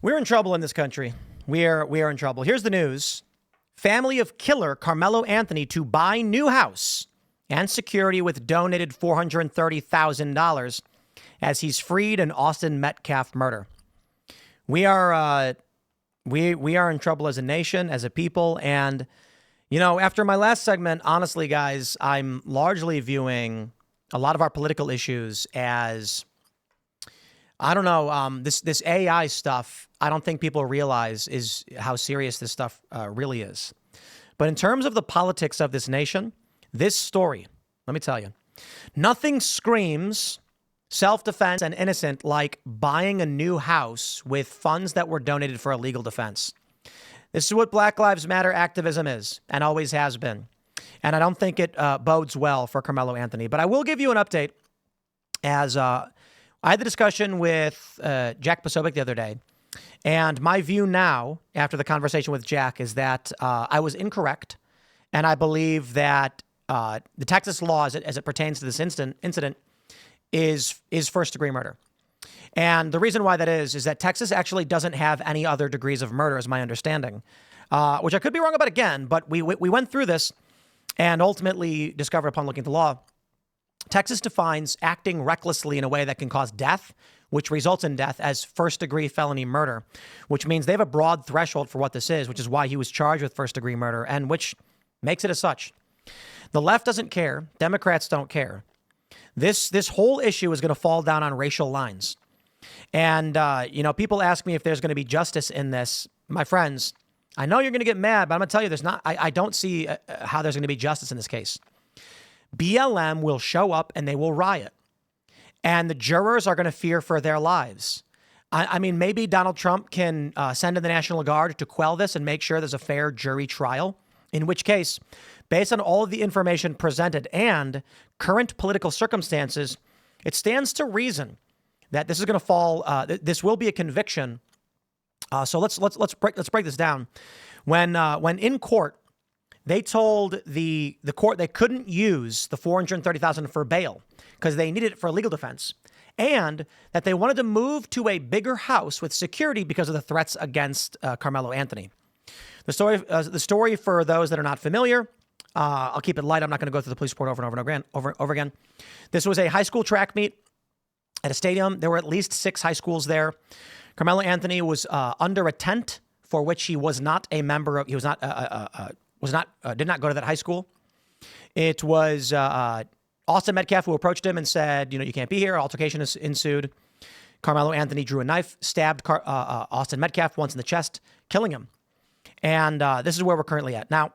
We're in trouble in this country. We are in trouble. Here's the news. Family of killer Karmelo Anthony to buy new house and security with donated $430,000 as he's freed in Austin Metcalf murder. We are in trouble as a nation, as a people. And, you know, after my last segment, honestly, guys, I'm largely viewing a lot of our political issues as, I don't know, this AI stuff, I don't think people realize is how serious this stuff really is. But in terms of the politics of this nation, this story, let me tell you, nothing screams self-defense and innocent like buying a new house with funds that were donated for a legal defense. This is what Black Lives Matter activism is and always has been. And I don't think it bodes well for Karmelo Anthony. But I will give you an update as I had the discussion with Jack Posobiec the other day, and my view now, after the conversation with Jack, is that I was incorrect, and I believe that the Texas law, as it pertains to this incident, is first-degree murder. And the reason why that is that Texas actually doesn't have any other degrees of murder, is my understanding, which I could be wrong about again, but we went through this and ultimately discovered upon looking at the law, Texas defines acting recklessly in a way that can cause death, which results in death, as first-degree felony murder, which means they have a broad threshold for what this is, which is why he was charged with first-degree murder, and which makes it as such. The left doesn't care. Democrats don't care. This whole issue is going to fall down on racial lines. And, people ask me if there's going to be justice in this. My friends, I know you're going to get mad, but I'm going to tell you there's not. I don't see how there's going to be justice in this case. BLM will show up and they will riot. And the jurors are going to fear for their lives. I mean, maybe Donald Trump can send in the National Guard to quell this and make sure there's a fair jury trial, in which case, based on all of the information presented and current political circumstances, it stands to reason that this is going to fall. This will be a conviction. So let's break this down. When in court, they told the court they couldn't use the $430,000 for bail because they needed it for a legal defense, and that they wanted to move to a bigger house with security because of the threats against Karmelo Anthony. The story for those that are not familiar, I'll keep it light. I'm not going to go through the police report over and over again. This was a high school track meet at a stadium. There were at least 6 high schools there. Karmelo Anthony was under a tent for which he was not a member of. He was not did not go to that high school. It was Austin Metcalf who approached him and said, you can't be here. Altercation ensued. Karmelo Anthony drew a knife, stabbed Austin Metcalf once in the chest, killing him. And this is where we're currently at. Now,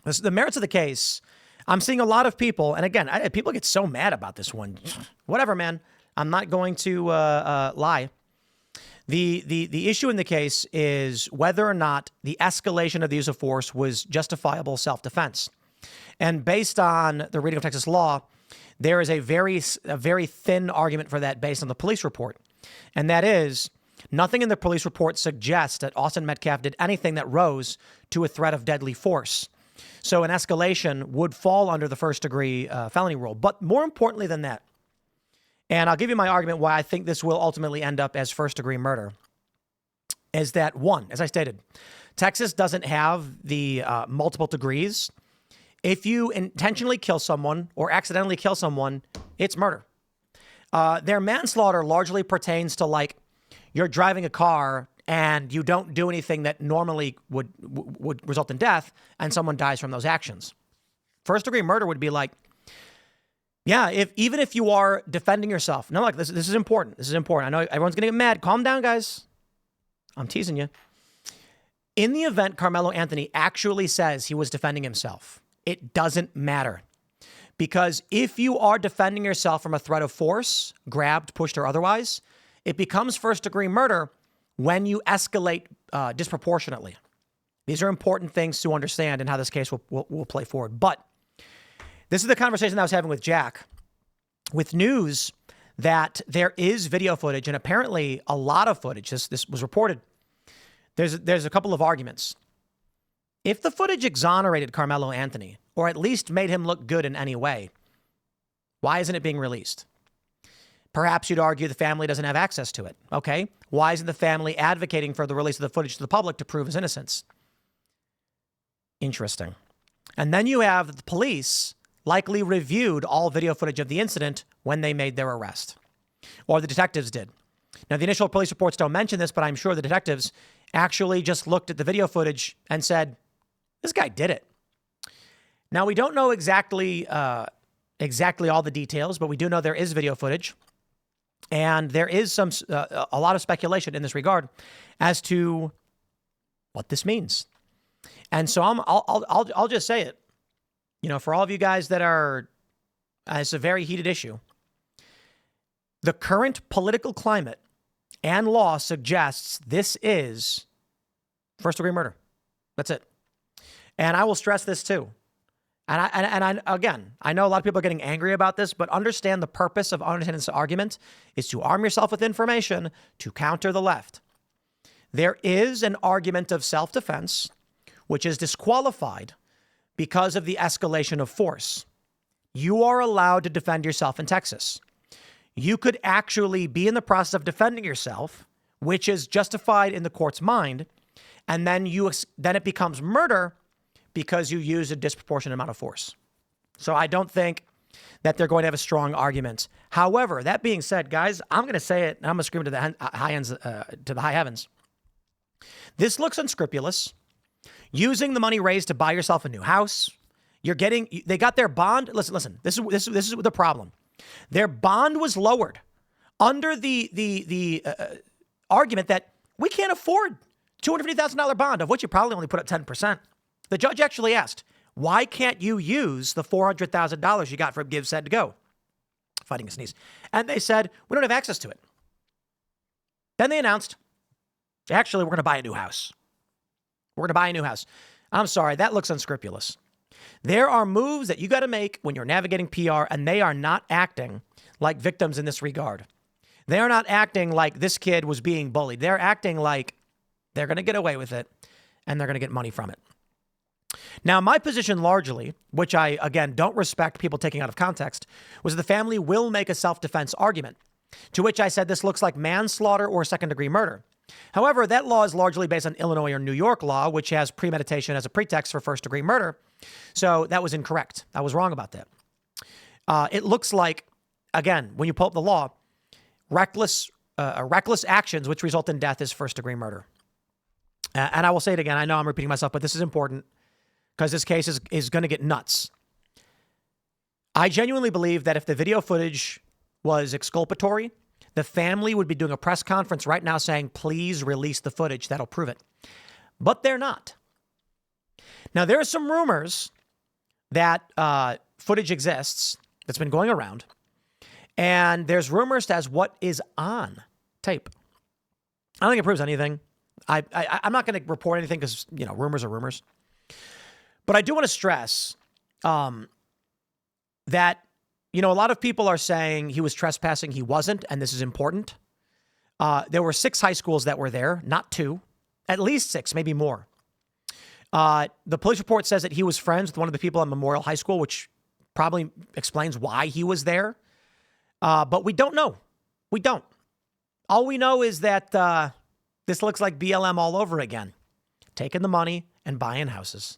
the merits of the case, I'm seeing a lot of people, and again, people get so mad about this one. Whatever, man. I'm not going to lie. The issue in the case is whether or not the escalation of the use of force was justifiable self-defense. And based on the reading of Texas law, there is a very thin argument for that based on the police report. And that is, nothing in the police report suggests that Austin Metcalf did anything that rose to a threat of deadly force. So an escalation would fall under the first-degree felony rule. But more importantly than that, and I'll give you my argument why I think this will ultimately end up as first-degree murder, is that, one, as I stated, Texas doesn't have the multiple degrees. If you intentionally kill someone or accidentally kill someone, it's murder. Their manslaughter largely pertains to, like, you're driving a car and you don't do anything that normally would result in death, and someone dies from those actions. First-degree murder would be like, yeah, even if you are defending yourself. No, like this is important. This is important. I know everyone's going to get mad. Calm down, guys. I'm teasing you. In the event Karmelo Anthony actually says he was defending himself, it doesn't matter. Because if you are defending yourself from a threat of force, grabbed, pushed, or otherwise, it becomes first-degree murder when you escalate disproportionately. These are important things to understand and how this case will play forward. But this is the conversation I was having with Jack, with news that there is video footage, and apparently a lot of footage. This was reported. There's a couple of arguments. If the footage exonerated Karmelo Anthony, or at least made him look good in any way, why isn't it being released? Perhaps you'd argue the family doesn't have access to it. Okay. Why isn't the family advocating for the release of the footage to the public to prove his innocence? Interesting. And then you have the police likely reviewed all video footage of the incident when they made their arrest, or the detectives did. Now, the initial police reports don't mention this, but I'm sure the detectives actually just looked at the video footage and said, this guy did it. Now, we don't know exactly all the details, but we do know there is video footage. And there is a lot of speculation in this regard as to what this means. And so I'll just say it. For all of you guys that are, it's a very heated issue. The current political climate and law suggests this is first-degree murder. That's it. And I will stress this too. And again, I know a lot of people are getting angry about this, but understand the purpose of this argument is to arm yourself with information to counter the left. There is an argument of self-defense, which is disqualified because of the escalation of force. You are allowed to defend yourself in Texas. You could actually be in the process of defending yourself, which is justified in the court's mind, and then it becomes murder because you use a disproportionate amount of force. So I don't think that they're going to have a strong argument. However, that being said, guys, I'm going to say it, and I'm going to scream to the high heavens. This looks unscrupulous. Using the money raised to buy yourself a new house. They got their bond. Listen, this is the problem. Their bond was lowered under the argument that we can't afford $250,000 bond, of which you probably only put up 10%. The judge actually asked, why can't you use the $400,000 you got from Give, Said, Go? Fighting a sneeze. And they said, we don't have access to it. Then they announced, actually, we're going to buy a new house. We're going to buy a new house. I'm sorry, that looks unscrupulous. There are moves that you got to make when you're navigating PR, and they are not acting like victims in this regard. They are not acting like this kid was being bullied. They're acting like they're going to get away with it, and they're going to get money from it. Now, my position largely, which I, again, don't respect people taking out of context, was the family will make a self-defense argument, to which I said this looks like manslaughter or second-degree murder. However, that law is largely based on Illinois or New York law, which has premeditation as a pretext for first-degree murder. So that was incorrect. I was wrong about that. It looks like, again, when you pull up the law, reckless actions which result in death is first-degree murder. And I will say it again. I know I'm repeating myself, but this is important because this case is going to get nuts. I genuinely believe that if the video footage was exculpatory, the family would be doing a press conference right now saying, please release the footage. That'll prove it. But they're not. Now, there are some rumors that footage exists that's been going around. And there's rumors as what is on tape. I don't think it proves anything. I'm not going to report anything because, rumors are rumors. But I do want to stress that, a lot of people are saying he was trespassing. He wasn't, and this is important. There were 6 high schools that were there, not 2. At least 6, maybe more. The police report says that he was friends with one of the people at Memorial High School, which probably explains why he was there. But we don't know. We don't. All we know is that this looks like BLM all over again, taking the money and buying houses.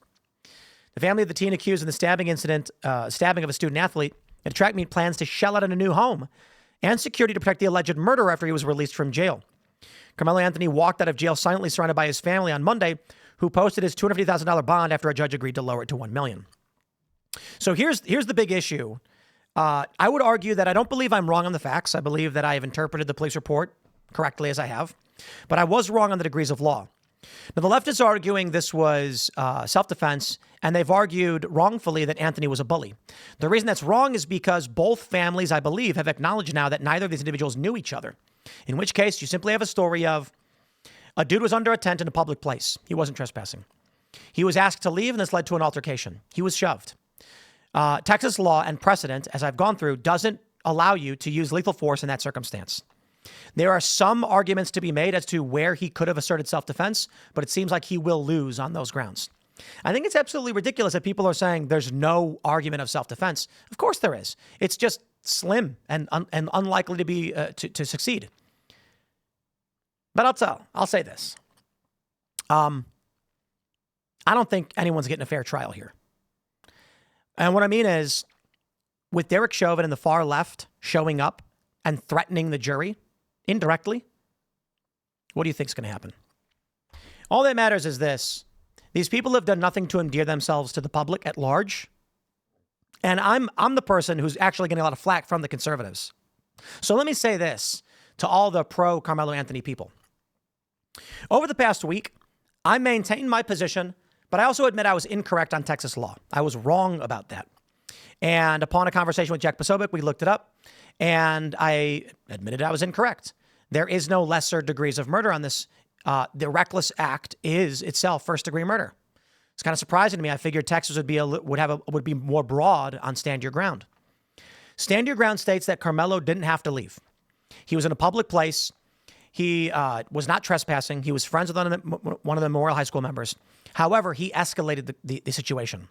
The family of the teen accused in the stabbing of a student athlete at a track meet plans to shell out in a new home and security to protect the alleged murderer after he was released from jail. Karmelo Anthony walked out of jail silently, surrounded by his family on Monday, who posted his $250,000 bond after a judge agreed to lower it to $1 million. So here's the big issue. I would argue that I don't believe I'm wrong on the facts. I believe that I have interpreted the police report correctly as I have, but I was wrong on the degrees of law. Now, the left is arguing this was self-defense, and they've argued wrongfully that Anthony was a bully. The reason that's wrong is because both families, I believe, have acknowledged now that neither of these individuals knew each other, in which case you simply have a story of a dude was under a tent in a public place. He wasn't trespassing. He was asked to leave, and this led to an altercation. He was shoved. Texas law and precedent, as I've gone through, doesn't allow you to use lethal force in that circumstance. There are some arguments to be made as to where he could have asserted self-defense, but it seems like he will lose on those grounds. I think it's absolutely ridiculous that people are saying there's no argument of self-defense. Of course there is. It's just slim and unlikely to be to succeed. But I'll say this. I don't think anyone's getting a fair trial here. And what I mean is, with Derek Chauvin and the far left showing up and threatening the jury indirectly, what do you think is going to happen? All that matters is this. These people have done nothing to endear themselves to the public at large. And I'm the person who's actually getting a lot of flack from the conservatives. So let me say this to all the pro Karmelo Anthony people. Over the past week, I maintained my position, but I also admit I was incorrect on Texas law. I was wrong about that. And upon a conversation with Jack Posobiec, we looked it up, and I admitted I was incorrect. There is no lesser degrees of murder on this. The reckless act is itself first-degree murder. It's kind of surprising to me. I figured Texas would be more broad on stand your ground. Stand your ground states that Karmelo didn't have to leave. He was in a public place. He was not trespassing. He was friends with one of the Memorial High School members. However, he escalated the situation.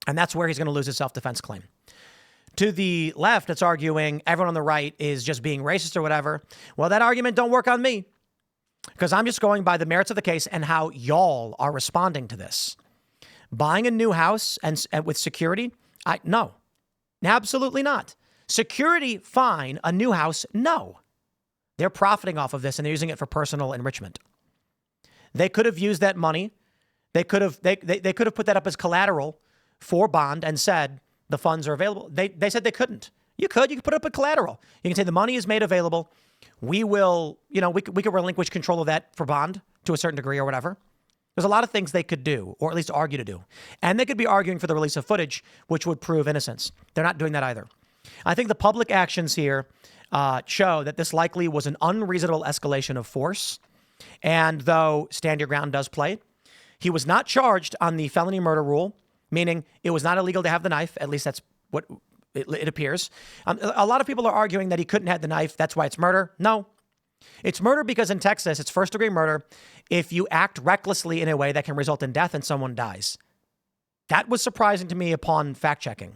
And that's where he's going to lose his self-defense claim. To the left, it's arguing everyone on the right is just being racist or whatever. Well, that argument don't work on me, because I'm just going by the merits of the case and how y'all are responding to this. Buying a new house and with security? No, absolutely not. Security, fine. A new house? No. They're profiting off of this and they're using it for personal enrichment. They could have used that money. They could have put that up as collateral for bond and said the funds are available. They said they couldn't. You could put up a collateral. You can say the money is made available. We will, we could relinquish control of that for bond to a certain degree or whatever. There's a lot of things they could do, or at least argue to do. And they could be arguing for the release of footage, which would prove innocence. They're not doing that either. I think the public actions here show that this likely was an unreasonable escalation of force. And though stand your ground does play, he was not charged on the felony murder rule, meaning it was not illegal to have the knife. At least that's what it appears. A lot of people are arguing that he couldn't have the knife. That's why it's murder. No, it's murder because in Texas, it's first-degree murder if you act recklessly in a way that can result in death and someone dies. That was surprising to me upon fact-checking.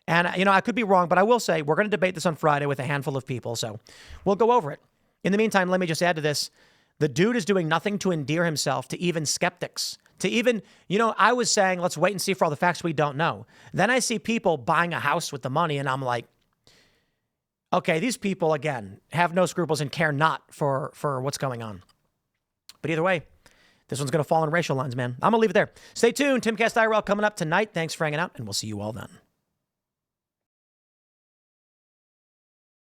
And, I could be wrong, but I will say we're going to debate this on Friday with a handful of people, so we'll go over it. In the meantime, let me just add to this. The dude is doing nothing to endear himself to even skeptics. To even, I was saying, let's wait and see for all the facts we don't know. Then I see people buying a house with the money, and I'm like, okay, these people, again, have no scruples and care not for what's going on. But either way, this one's going to fall on racial lines, man. I'm going to leave it there. Stay tuned. Timcast IRL coming up tonight. Thanks for hanging out, and we'll see you all then.